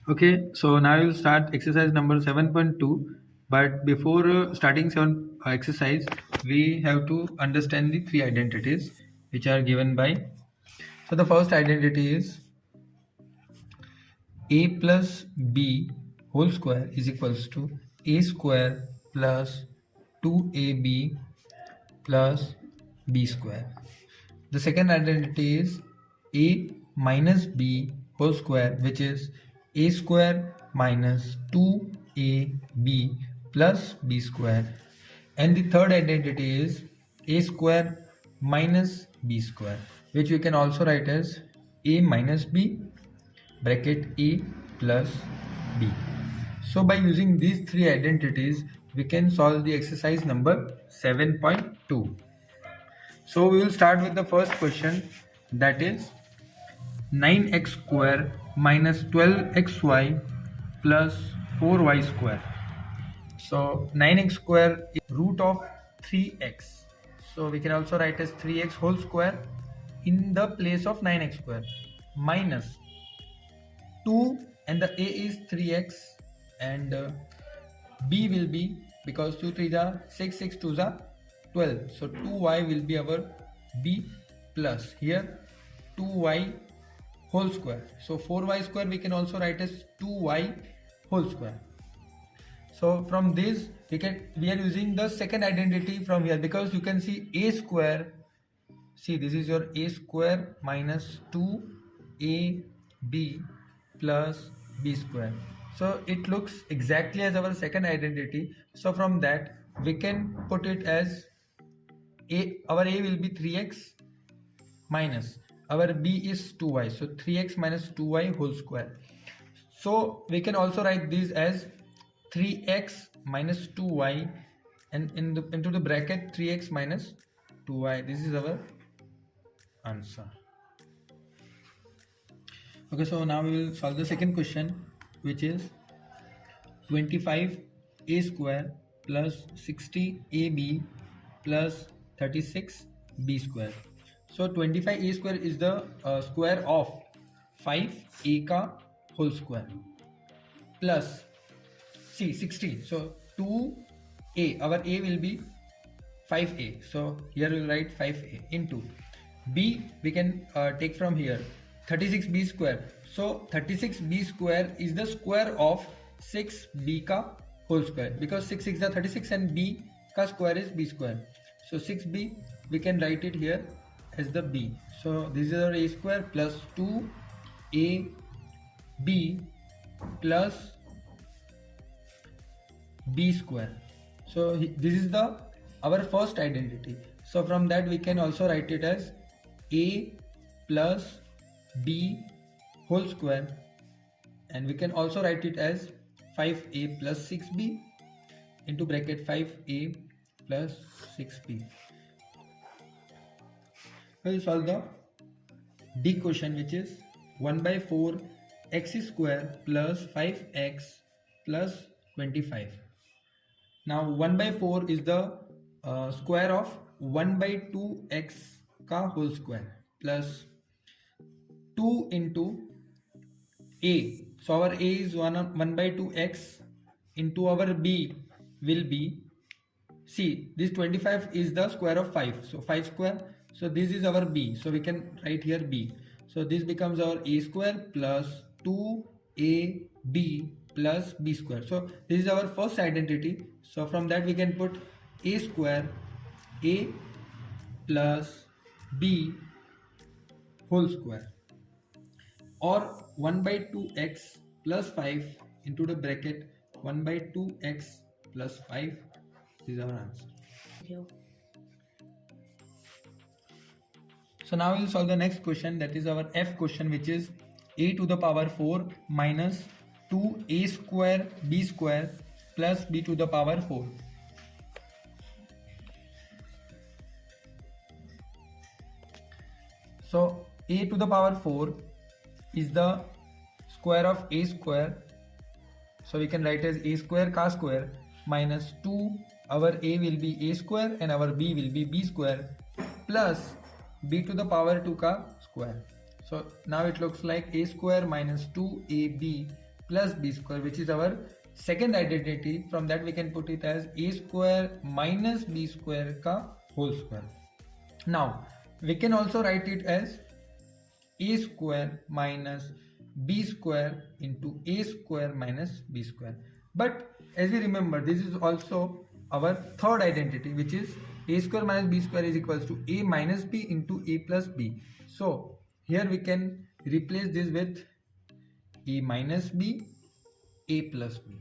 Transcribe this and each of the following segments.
Okay, so now we'll start exercise number 7.2. But before starting seven exercise, we have to understand the three identities which are given by. So the first identity is a plus b whole square is equals to a square plus 2ab plus b square. The second identity is a minus b whole square, which is a square minus 2ab plus b square. And the third identity is a square minus b square, which we can also write as a minus b bracket a plus b. So by using these three identities, we can solve the exercise number 7.2. So we will start with the first question, that is 9x square minus 12xy plus 4y square. So 9x square is root of 3x. So we can also write as 3x whole square in the place of 9x square minus 2, and the a is 3x, and b will be, because 2 3 are 6, 6 2 are 12, so 2y will be our b, plus here 2y whole square. So 4y square we can also write as 2y whole square. So from this we are using the second identity from here, because you can see a square. See, this is your a square minus 2ab plus b square. So it looks exactly as our second identity. So from that we can put it as our a will be 3x minus our b is 2y. So 3x minus 2y whole square. So we can also write this as 3x minus 2y, and into the bracket 3x minus 2y. This is our answer. Okay, so now we will solve the second question, which is 25a square plus 60ab plus 36b square. So 25a square is the square of 5a ka whole square plus 60. So 2a, our a will be 5a. So here we will write 5a into b. We can take from here 36b square. So 36b square is the square of 6b ka whole square, because 6 6 is 36 and b ka square is b square. So 6b we can write it here as the b. So this is our a square plus 2ab plus b square. So this is our first identity. So from that we can also write it as a plus b whole square, and we can also write it as 5a plus 6b into bracket 5a plus 6b. We will solve the D question, which is 1 by 4 x square plus 5x plus 25. Now 1 by 4 is the square of 1 by 2x ka whole square plus 2 into a. So our a is 1 by 2x into our b will be, see, this 25 is the square of 5. So 5 square. So this is our b. So we can write here b. So this becomes our a square plus 2ab plus b square. So this is our first identity. So from that we can put a square, a plus b whole square, or 1 by 2x plus 5 into the bracket 1 by 2x plus 5. This is our answer. So now we will solve the next question, that is our F question, which is a to the power 4 minus 2a square b square plus b to the power 4. So a to the power 4 is the square of a square. So we can write as a square ka square minus 2. Our a will be a square and our b will be b square plus b to the power 2 ka square. So now it looks like a square minus 2ab plus b square, which is our second identity. From that we can put it as a square minus b square ka whole square. Now we can also write it as a square minus b square into a square minus b square. But as we remember, this is also our third identity, which is a square minus b square is equals to a minus b into a plus b. So here we can replace this with a minus b, a plus b.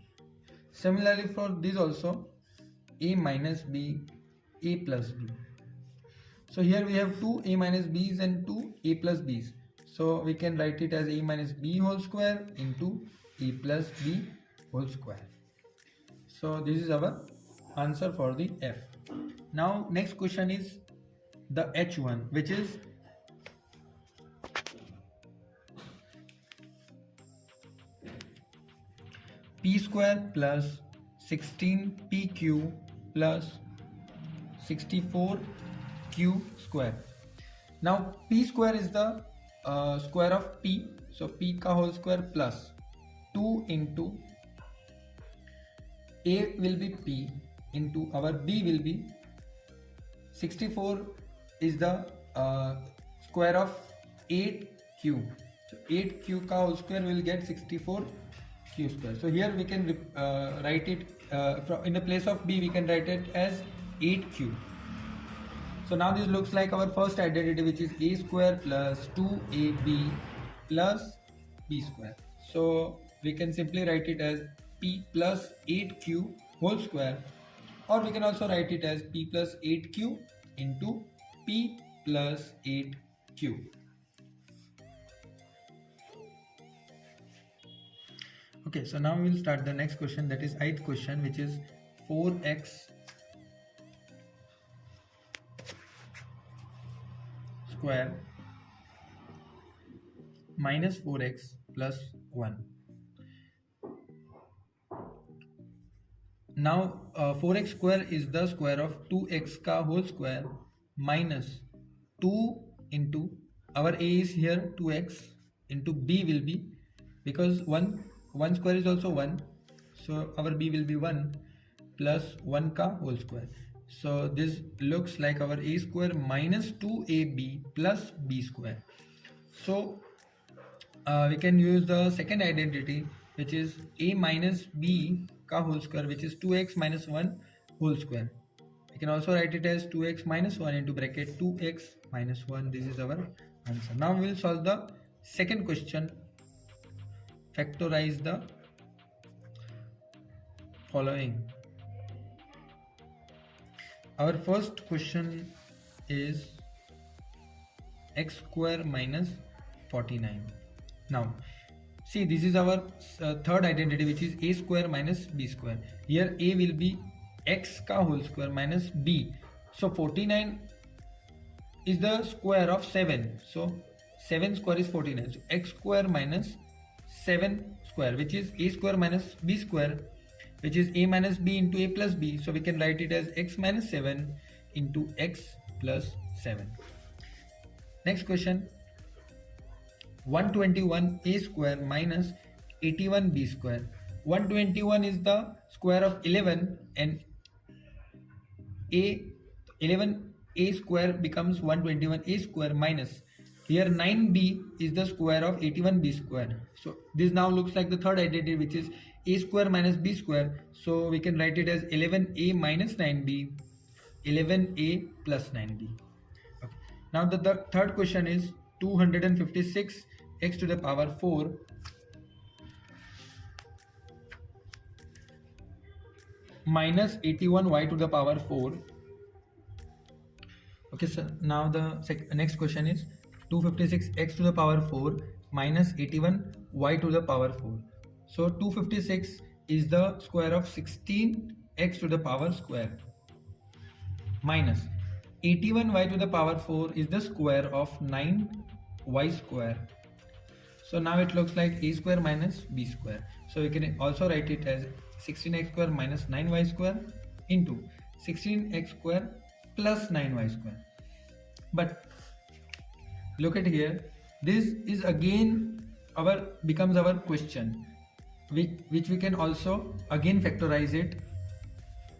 Similarly for this also, a minus b, a plus b. So here we have two a minus b's and two a plus b's. So we can write it as a minus b whole square into a plus b whole square. So this is our answer for the F. Now next question is the H1, which is p square plus 16pq plus 64q square. Now p square is the square of p, so p ka whole square plus 2 into a will be p into our b will be 64 is the square of 8q. So 8q ka whole square will get 64q square. So here we can write it in the place of b, we can write it as 8q. So now this looks like our first identity, which is a square plus 2ab plus b square. So we can simply write it as p plus 8q whole square, or we can also write it as p plus 8q into p plus 8q. Okay, so now we'll start the next question, that is 8th question, which is 4x square minus 4x plus 1. Now 4x square is the square of 2x ka whole square minus 2 into our a is here 2x into b will be, because 1 square is also 1, so our b will be 1 plus 1 ka whole square. So this looks like our a square minus 2ab plus b square. So we can use the second identity, which is a minus b ka whole square, which is 2x minus 1 whole square. We can also write it as 2x minus 1 into bracket 2x minus 1. This is our answer. Now we will solve the second question. Factorize the following. Our first question is x square minus 49. Now see, this is our third identity, which is a square minus b square. Here a will be x ka whole square minus b. So 49 is the square of 7. So 7 square is 49. So x square minus 7 square, which is a square minus b square, which is a minus b into a plus b. So we can write it as x minus 7 into x plus 7. Next question. 121 a square minus 81 b square. 121 is the square of 11 and 11 a square becomes 121 a square minus, here 9b is the square of 81 b square. So this now looks like the third identity, which is a square minus b square. So we can write it as 11a minus 9b, 11a plus 9b. Okay. Now the third question is 256 x to the power 4 minus 81 y to the power 4. Okay, so now the next question is 256 x to the power 4 minus 81 y to the power 4. So 256 is the square of 16 x to the power square minus 81 y to the power 4 is the square of 9 y square. So now it looks like a square minus b square. So we can also write it as 16x square minus 9y square into 16x square plus 9y square. But look at here, this is again becomes our question. which we can also again factorize it,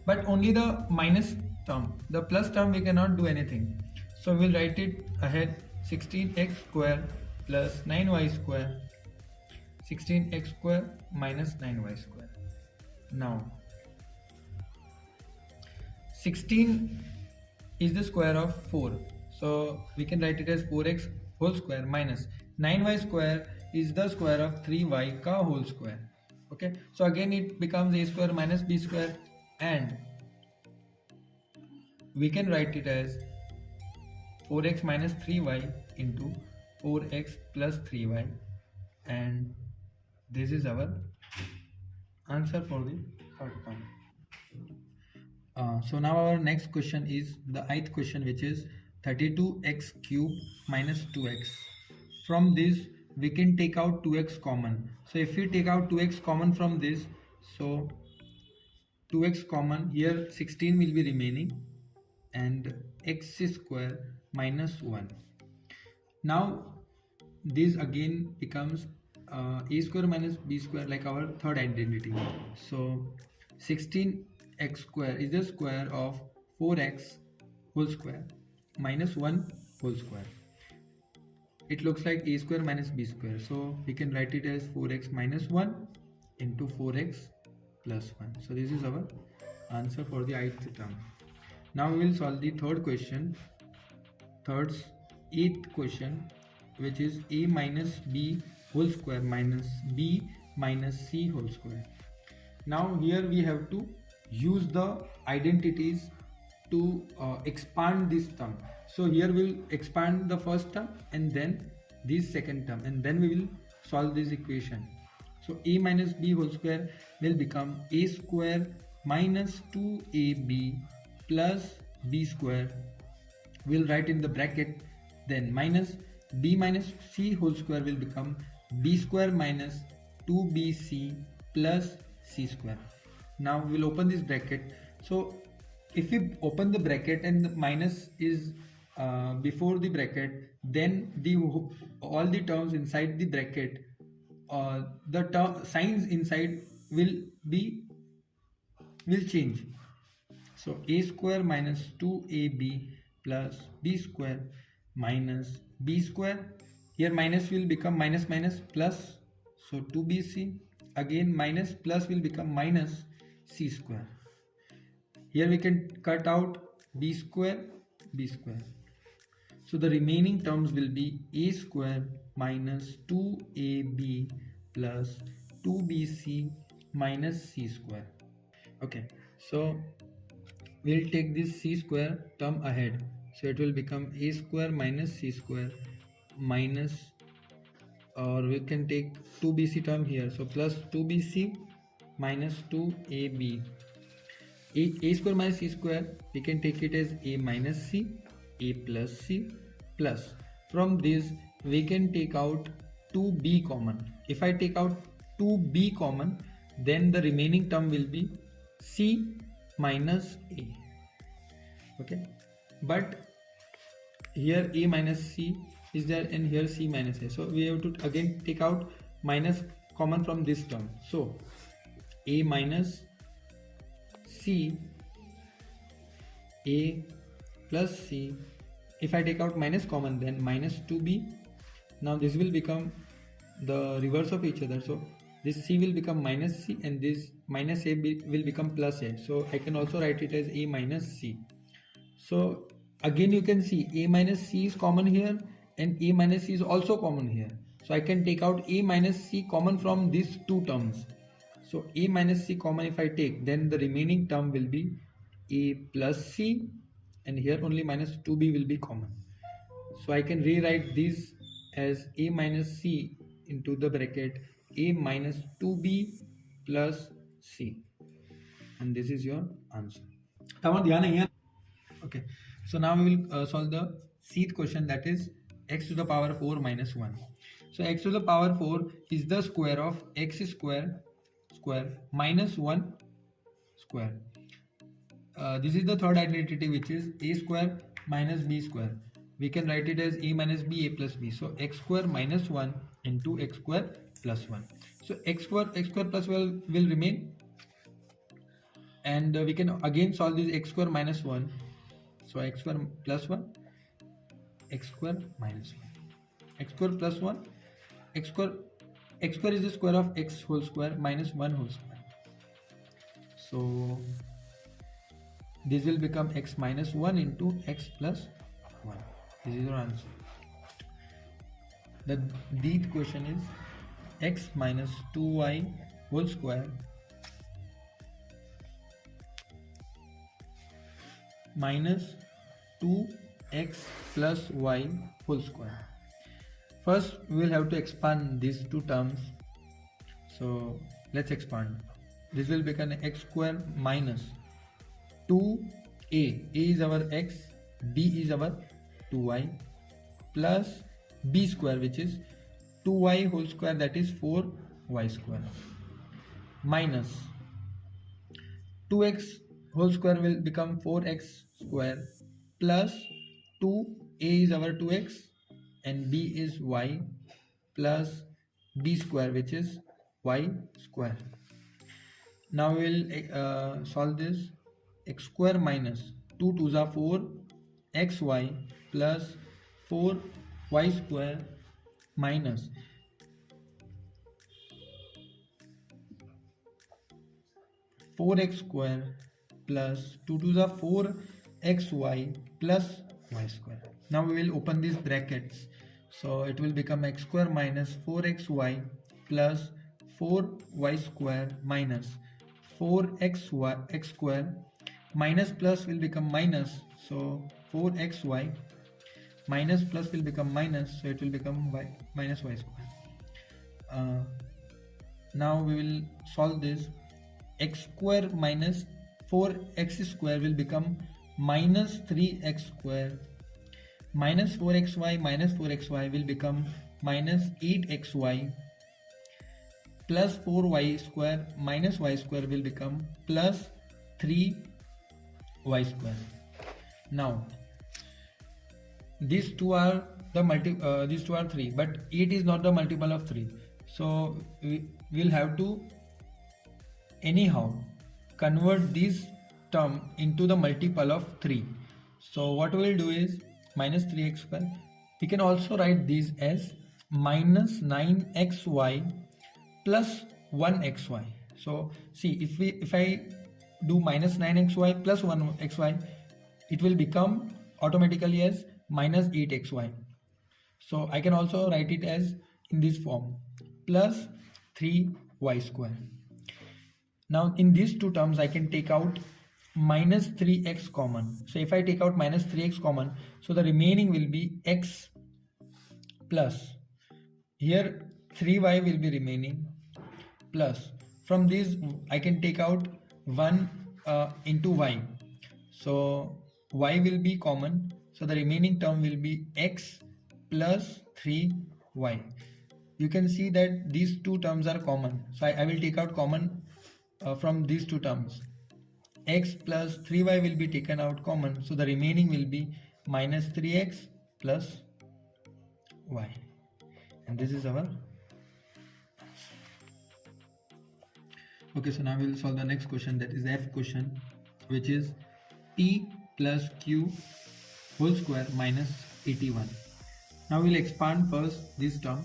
but only the minus term. The plus term we cannot do anything. So we'll write it ahead. 16x square plus 9y square. 16x square minus 9y square. Now 16 is the square of 4, so we can write it as 4x whole square minus 9y square is the square of 3y ka whole square. Okay, so again it becomes a square minus b square, and we can write it as 4x minus 3y into 4x plus 3y, and this is our answer for the third term. So now our next question is the ith question, which is 32x cube minus 2x. From this we can take out 2x common. So if we take out 2x common from this, so 2x common, here 16 will be remaining, and x square minus 1. Now this again becomes a square minus b square, like our third identity. So 16x square is the square of 4x whole square minus 1 whole square. It looks like a square minus b square, so we can write it as 4x minus 1 into 4x plus 1. So this is our answer for the ith term. Now we will solve the third question, eighth question, which is a minus b whole square minus b minus c whole square. Now here we have to use the identities to expand this term. So here we'll expand the first term and then this second term, and then we will solve this equation. So a minus b whole square will become a square minus 2ab plus b square. We'll write in the bracket, then minus b minus c whole square will become b square minus 2bc plus c square. Now we'll open this bracket. So if we open the bracket and the minus is before the bracket, then all the terms inside the bracket, the signs inside will change. So a square minus 2ab plus b square minus b square, here minus will become minus minus plus, so 2bc, again minus plus will become minus c square. Here we can cut out b square, so the remaining terms will be a square minus 2ab plus 2bc minus c square. Okay, so we'll take this c square term ahead, so it will become a square minus c square minus, or we can take 2bc term here, so plus 2bc minus 2ab. A square minus c square, we can take it as a minus c, a plus c, plus from this we can take out 2b common. If I take out 2b common, then the remaining term will be c minus a. Okay, but here a minus c is there and here c minus a, so we have to again take out minus common from this term. So a minus c, a plus c, if I take out minus common, then minus 2b. Now this will become the reverse of each other, so this c will become minus c and this minus a will become plus a, so I can also write it as a minus c. So again you can see a minus c is common here and a minus c is also common here, so I can take out a minus c common from these two terms. So a minus c common if I take, then the remaining term will be a plus c, and here only minus 2b will be common. So I can rewrite this as a minus c into the bracket a minus 2b plus c, and this is your answer. Okay, so now we will solve the seventh question, that is x to the power 4 minus 1. So x to the power 4 is the square of x square minus 1 square. This is the third identity, which is a square minus b square. We can write it as a minus b, a plus b. So x square minus 1 into x square plus 1. So x square plus 1 will remain, and we can again solve this x square minus 1. So x square plus 1, x square minus 1, x square plus 1, x square is the square of x whole square minus 1 whole square. So this will become x minus 1 into x plus 1. This is your answer. The D question is x minus 2y whole square minus 2x plus y whole square. First we will have to expand these two terms. So let's expand. This will become x square minus 2a, a is our x, b is our 2y, plus b square, which is 2y whole square, that is 4y square, minus 2x whole square will become 4x square, plus 2a is our 2x and b is y, plus b square, which is y square. Now we will solve this. X square minus 2 2s are 4 xy plus 4y square minus 4x square plus 2 2s are 4 xy plus y square. Now we will open these brackets. So it will become x square minus 4xy plus 4y square minus 4xy x square, minus plus will become minus, so 4xy minus plus will become minus, so it will become y minus y square. Now we will solve this. X square minus 4x square will become minus 3x square, minus 4xy minus 4xy will become minus 8xy, plus 4y square minus y square will become plus 3y square. Now these two are the these two are 3, but 8 is not the multiple of 3, so we will have to anyhow convert this term into the multiple of 3. So what we will do is minus 3x square. We can also write this as minus 9xy plus 1xy. So see, if I do minus 9xy plus 1xy, it will become automatically as minus 8xy. So I can also write it as in this form, plus 3y square. Now in these two terms I can take out minus 3x common. So if I take out minus 3x common, so the remaining will be x plus, here 3y will be remaining, plus from this I can take out 1 into y, so y will be common, so the remaining term will be x plus 3y. You can see that these two terms are common, so I will take out common from these two terms. X plus 3y will be taken out common, so the remaining will be minus 3x plus y, and this is our answer. Okay, so now we will solve the next question, that is F question, which is p plus q whole square minus 81. Now we will expand first this term,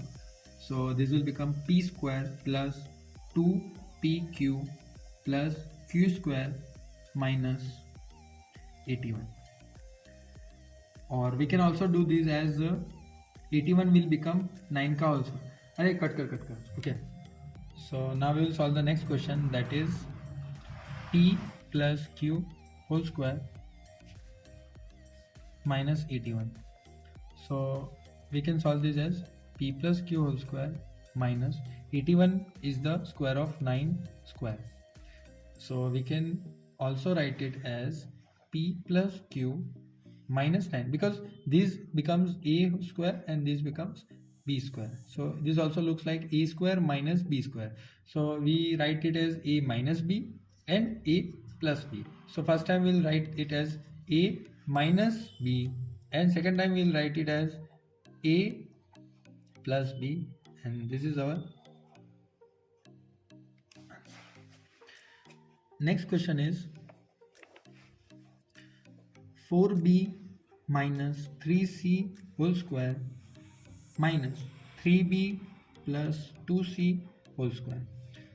so this will become p square plus 2pq plus q square minus 81, or we can also do this as 81 will become 9 ka also. Arey cut. Okay, so now we will solve the next question, that is p plus q whole square minus 81. So we can solve this as p plus q whole square minus 81 is the square of 9 square. So we can also write it as p plus q minus 9, because this becomes a square and this becomes b square. So this also looks like a square minus b square. So we write it as a minus b and a plus b. So first time we'll write it as a minus b, and second time we'll write it as a plus b, and this is our next question is 4b minus 3c whole square minus 3b plus 2c whole square.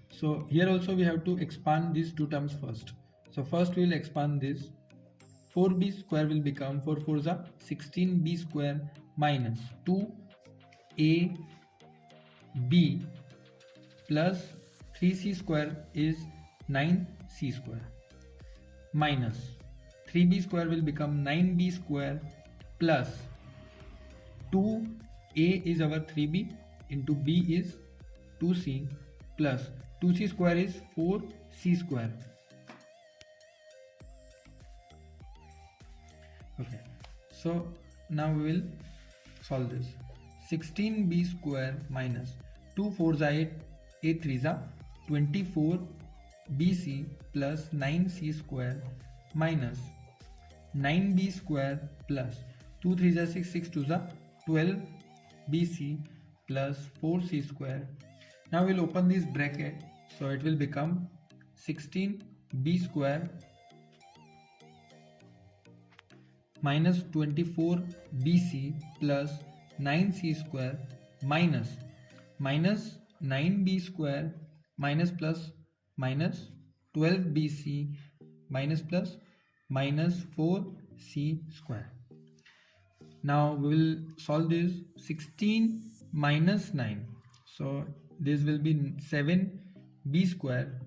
So here also we have to expand these two terms first. So first we will expand this. 4b square will become 4 4s are 16b square minus 2ab plus 3c square is 9c square minus 3b square will become 9b square plus 2a is our 3b into b is 2c plus 2c square is 4c square. Okay, so now we will solve this. 16b square minus 2 4s are 8, 8 3s are 24bc plus 9c square minus 9b square plus 2 3s are 6, 6 2s are 12bc plus 4c square. Now we'll open this bracket, so it will become 16b square minus 24bc plus 9c square minus 9b square minus plus minus 12bc minus plus minus 4c square. Now we will solve this. 16 minus 9, so this will be 7b square,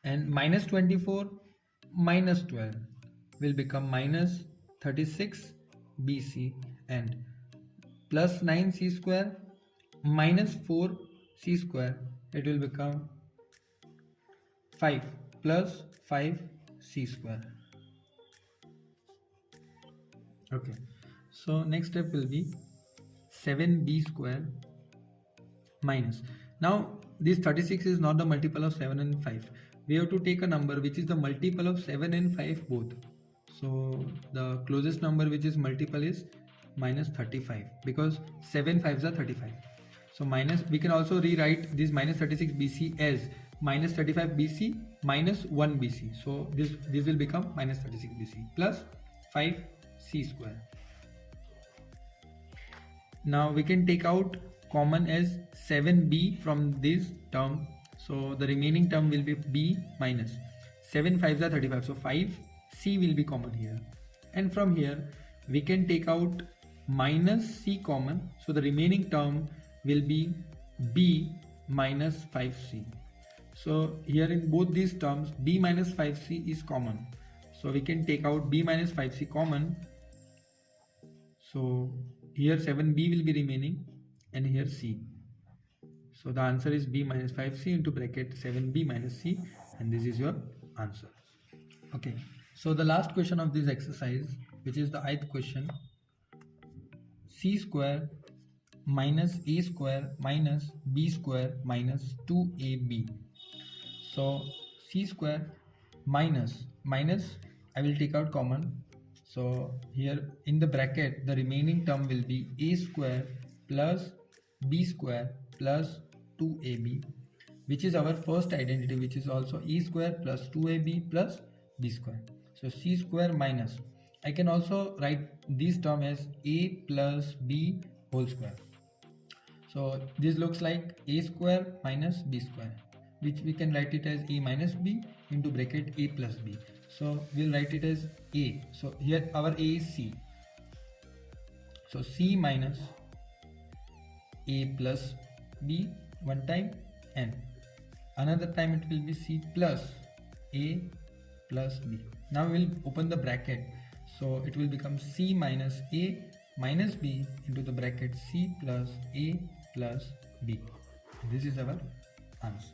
and minus 24 minus 12 will become minus 36bc, and plus 9c square minus 4c square, it will become 5 plus 5c square. Okay, so next step will be 7b square minus, now this 36 is not the multiple of 7 and 5. We have to take a number which is the multiple of 7 and 5 both. So the closest number which is multiple is minus 35, because 7 5s are 35. So minus, we can also rewrite this minus 36 BC as minus 35 BC minus 1 BC. So this will become minus 36 BC plus 5c square. Now we can take out common as 7b from this term. So the remaining term will be b minus 7 5s are 35. So 5c will be common here. And from here we can take out minus c common. So the remaining term will be b minus 5c. So here in both these terms b minus 5c is common. So we can take out b minus 5c common. So here 7b will be remaining and here c. So the answer is b minus 5c into bracket 7b minus c, and this is your answer. Okay, so the last question of this exercise, which is the 8th question, c square minus a square minus b square minus 2ab. So c square minus I will take out common. So here in the bracket the remaining term will be a square plus b square plus 2ab, which is our first identity, which is also a square plus 2ab plus b square. So c square minus, I can also write this term as a plus b whole square. So this looks like a square minus b square, which we can write it as a minus b into bracket a plus b. So we'll write it as a. So here our a is c. So c minus a plus b one time, and another time it will be c plus a plus b. Now we will open the bracket. So it will become c minus a minus b into the bracket c plus a plus b. This is our answer.